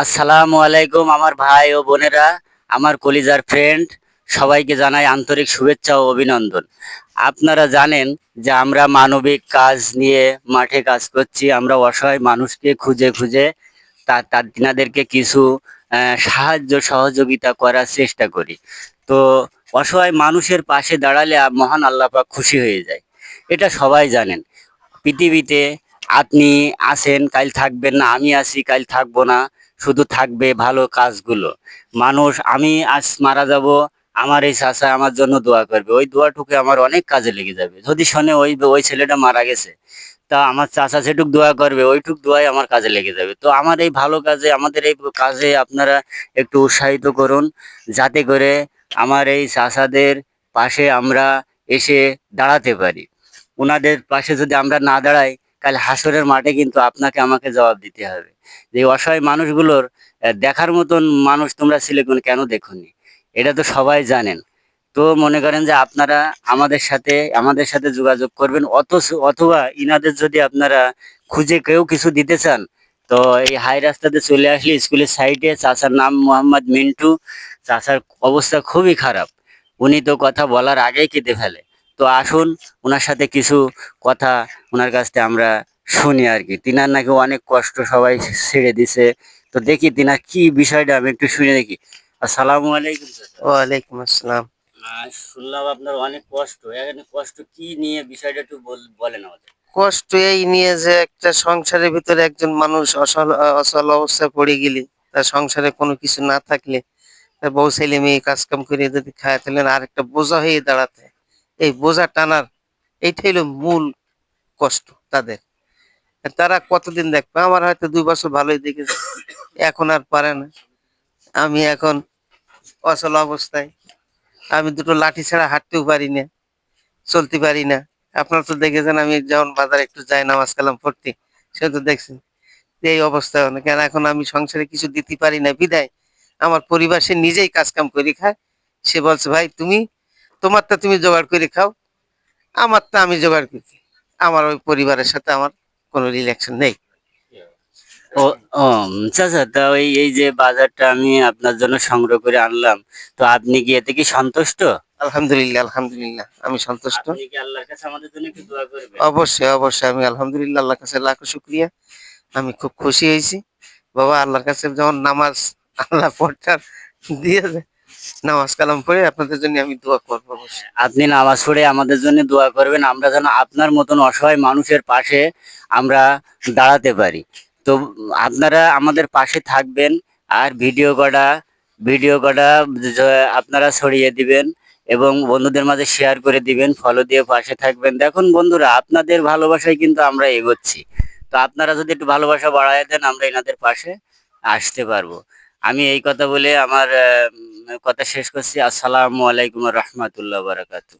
আসসালামু আলাইকুম আমার ভাই ও বোনেরা, আমার কলিজার ফ্রেন্ড, সবাইকে জানাই আন্তরিক শুভেচ্ছা ও অভিনন্দন। আপনারা জানেন যে আমরা মানবিক কাজ নিয়ে মাঠে কাজ করছি। আমরা অসহায় মানুষকে খুঁজে খুঁজে তিনাদেরকে কিছু সাহায্য সহযোগিতা করার চেষ্টা করি। তো অসহায় মানুষের পাশে দাঁড়ালে মহান আল্লাহ পাক খুশি হয়ে যায়, এটা সবাই জানেন। পৃথিবীতে আপনি আছেন, কাল থাকবেন না, আমি আছি, কাল থাকবো না, শুধু থাকবে ভালো কাজগুলো। মানুষ, আমি আজ মারা যাব, আমার এই চাচা আমার জন্য দোয়া করবে, ওই দোয়াটুকু আমার অনেক কাজে লেগে যাবে। যদি শোনে ওই ওই ছেলেটা মারা গেছে, তা আমার চাচা যেটুক দোয়া করবে ওইটুক দোয়াই আমার কাজে লেগে যাবে। তো আমার এই ভালো কাজে, আমাদের এই কাজে আপনারা একটু উৎসাহিত করুন, যাতে করে আমার এই চাচাদের পাশে আমরা এসে দাঁড়াতে পারি। উনাদের পাশে যদি আমরা না দাঁড়াই, কাল হাসরের মাঠে কিন্তু আপনাকে আমাকে জবাব দিতে হবে যে এই অসহায় মানুষগুলোর দেখার মতন মানুষ তোমরা ছিলে কেন দেখোনি। এটা তো সবাই জানেন। তো মনে করেন যে আপনারা আমাদের সাথে যোগাযোগ করবেন, অথবা ইনাদের যদি আপনারা খুঁজে কেউ কিছু দিতে চান, তো এই হাই রাস্তাতে চলে আসলে স্কুলের সাইডে চাচার নাম মোহাম্মদ মিন্টু। চাচার অবস্থা খুবই খারাপ, উনি তো কথা বলার আগেই কেঁদে ফেলে। তো আসুন, ওনার সাথে কিছু কথা ওনার কাছ থেকে আমরা শুনি আর কি। তিনার নাকি অনেক কষ্ট, সবাই ছেড়ে দিছে। তো দেখি তিনার কি বিষয়টা, আমি একটু শুনে দেখি। আসসালামু আলাইকুম চাচা। ওয়ালাইকুম আসসালাম। শুনলাম আপনার অনেক কষ্ট, এখানে কষ্ট কি নিয়ে বিষয়টা একটু বলেন আমাদের। কষ্ট এই নিয়ে যে একটা সংসারের ভিতরে একজন মানুষ অচল অবস্থায় পড়ে গেলে, তার সংসারে কোনো কিছু না থাকলে, তার বউ ছেলে মেয়ে কাজ কাম করে যদি খায়, তাহলে আর একটা বোঝা হয়ে দাঁড়াতে, এই বোঝা টানার এইটাই হলো মূল কষ্ট তাদের। তারা কতদিন দেখবে? আমার হয়তো 2 বছর ভালোই দেখেছে, এখন আর পারে না। আমি এখন অচল অবস্থায়, আমি দুটো লাঠি ছাড়া হাঁটতেও পারি না, চলতে পারি না। আপনারা তো দেখেছেন, আমি যখন বাজারে একটু যাই নামাজ কালাম পড়তে, সে তো দেখছেন যে এই অবস্থা। কেন এখন আমি সংসারে কিছু দিতে পারি না বিদায় আমার পরিবার সে নিজেই কাজ কাম করে খায়। সে বলছে, ভাই তুমি তোমারটা তুমি জোগাড় করে খাও, আমারটা আমি জোগাড় করি। আমার ওই পরিবারের সাথে আমার কোনো রিলেশন নেই। ও ও চাচা, তা ওই এই যে বাজারটা আমি আপনার জন্য সংগ্রহ করে আনলাম, তো আপনি কি এতে কি সন্তুষ্ট? আলহামদুলিল্লাহ, আলহামদুলিল্লাহ, আমি সন্তুষ্ট। আপনি কি আল্লাহর কাছে আমাদের জন্য একটু দোয়া করবেন? অবশ্যই, অবশ্যই, আমি আলহামদুলিল্লাহ, আল্লাহর কাছে লাখো শুক্রিয়া। আমি খুব খুশি হয়েছি বাবা, আল্লাহর কাছে যখন নামাজ আল্লাহ পড়তার দিয়েছে, নামাজ কালাম পড়ে আপনাদের জন্য আমি দোয়া করবো অবশ্যই। আপনি নামাজ পড়ে আমাদের জন্য দোয়া করবেন, আমরা যেন আপনার মতন অসহায় মানুষের পাশে আমরা দাঁড়াতে পারি। তো আপনারা আমাদের পাশে থাকবেন, আর ভিডিও কটা আপনারা ছড়িয়ে দিবেন এবং বন্ধুদের মাঝে শেয়ার করে দিবেন, ফলো দিয়ে পাশে থাকবেন। দেখুন বন্ধুরা, আপনাদের ভালোবাসায় কিন্তু আমরা এগোচ্ছি। তো আপনারা যদি একটু ভালোবাসা বাড়ায় দেন, আমরা এনাদের পাশে আসতে পারবো। আমি এই কথা বলে আমার কথা শেষ করছি। আসসালামু আলাইকুম রহমতুল্লাহ বারাকাতু।